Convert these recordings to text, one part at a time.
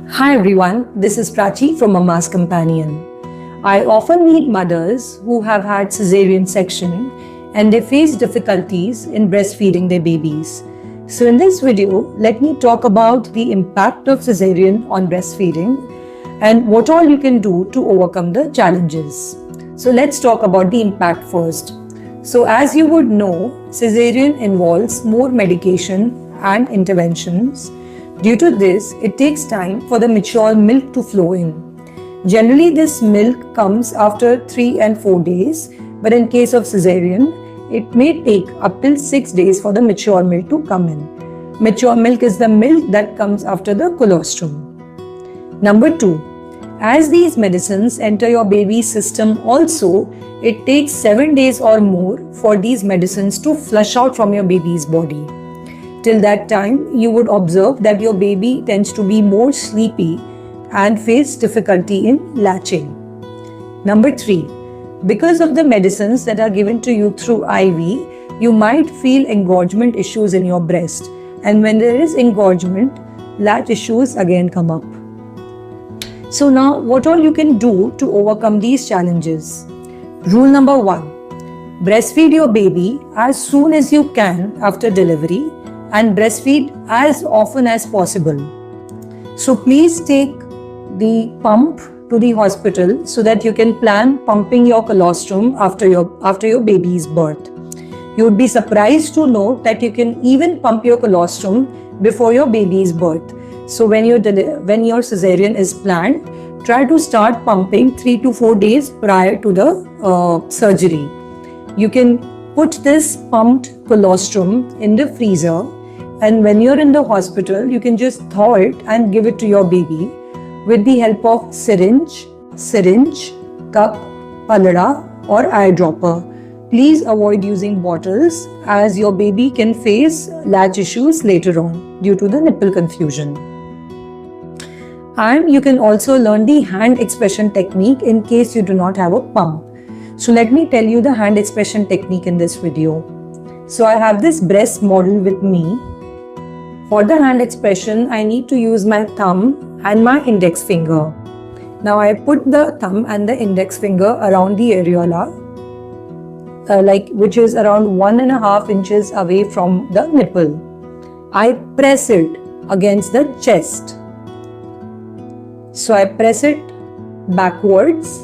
Hi everyone, this is Prachi from Mama's Companion. I often meet mothers who have had cesarean section and they face difficulties in breastfeeding their babies. So in this video, let me talk about the impact of cesarean on breastfeeding and what all you can do to overcome the challenges. So let's talk about the impact first. So as you would know, cesarean involves more medication and interventions. Due to this, it takes time for the mature milk to flow in. Generally, this milk comes after 3 and 4 days, but in case of cesarean, it may take up till 6 days for the mature milk to come in. Mature milk is the milk that comes after the colostrum. Number 2. As these medicines enter your baby's system also, it takes 7 days or more for these medicines to flush out from your baby's body. Till that time, you would observe that your baby tends to be more sleepy and face difficulty in latching. Number 3. Because of the medicines that are given to you through IV, you might feel engorgement issues in your breast. And when there is engorgement, latch issues again come up. So now, what all you can do to overcome these challenges? Rule number 1. Breastfeed your baby as soon as you can after delivery and breastfeed as often as possible. So please take the pump to the hospital so that you can plan pumping your colostrum after your baby's birth. You would be surprised to know that you can even pump your colostrum before your baby's birth. So when your cesarean is planned, try to start pumping 3 to 4 days prior to the surgery. You can put this pumped colostrum in the freezer, and when you're in the hospital, you can just thaw it and give it to your baby with the help of syringe, cup, pallada or eyedropper. Please avoid using bottles as your baby can face latch issues later on due to the nipple confusion. And you can also learn the hand expression technique in case you do not have a pump. So let me tell you the hand expression technique in this video. So I have this breast model with me. For the hand expression, I need to use my thumb and my index finger. Now I put the thumb and the index finger around the areola, which is around 1.5 inches away from the nipple. I press it against the chest. So I press it backwards.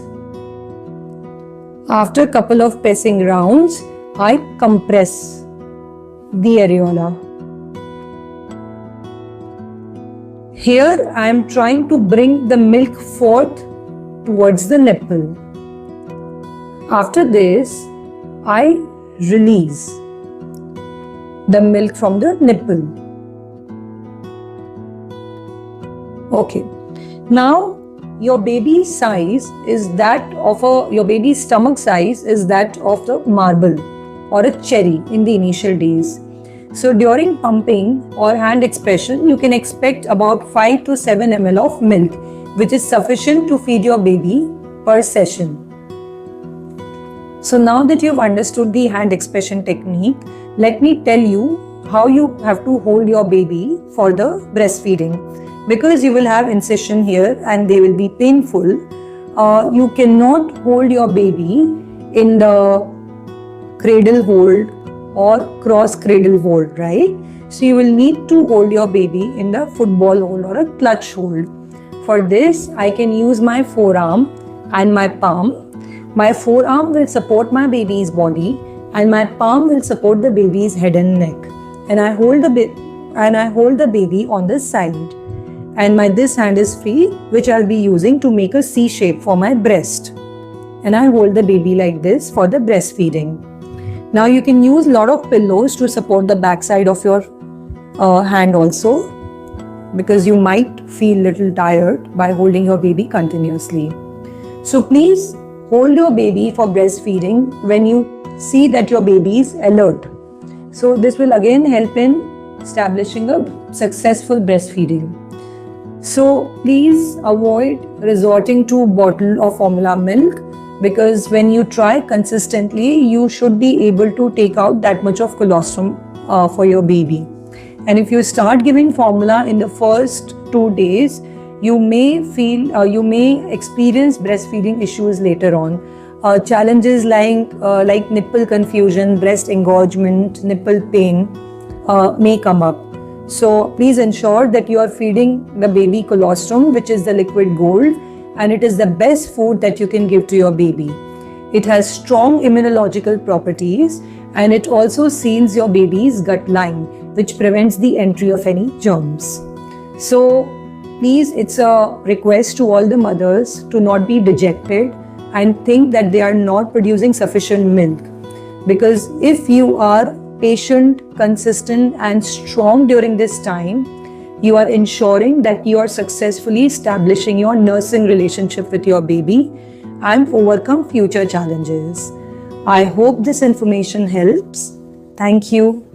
After a couple of pressing rounds, I compress the areola. Here I am trying to bring the milk forth towards the nipple. After this, I release the milk from the nipple. Okay. Now your baby's size is that of your baby's stomach size is that of the marble or a cherry in the initial days. So during pumping or hand expression, you can expect about 5 to 7 ml of milk, which is sufficient to feed your baby per session. So now that you've understood the hand expression technique, let me tell you how you have to hold your baby for the breastfeeding. Because you will have incision here and they will be painful, you cannot hold your baby in the cradle hold or cross cradle hold, right? So you will need to hold your baby in the football hold or a clutch hold. For this, I can use my forearm and my palm. My forearm will support my baby's body and my palm will support the baby's head and neck. And I hold the baby on the side. And this hand is free, which I'll be using to make a C shape for my breast. And I hold the baby like this for the breastfeeding. Now you can use a lot of pillows to support the backside of your hand also, because you might feel little tired by holding your baby continuously. So please hold your baby for breastfeeding when you see that your baby is alert. So this will again help in establishing a successful breastfeeding. So please avoid resorting to bottle or formula milk, because when you try consistently, you should be able to take out that much of colostrum for your baby. And if you start giving formula in the first 2 days, you may experience breastfeeding issues later on. Challenges like nipple confusion, breast engorgement, nipple pain may come up. So please ensure that you are feeding the baby colostrum, which is the liquid gold, and it is the best food that you can give to your baby. It has strong immunological properties, and it also seals your baby's gut line, which prevents the entry of any germs. So please, it's a request to all the mothers to not be dejected and think that they are not producing sufficient milk. Because if you are patient, consistent, and strong during this time, you are ensuring that you are successfully establishing your nursing relationship with your baby and overcome future challenges. I hope this information helps. Thank you.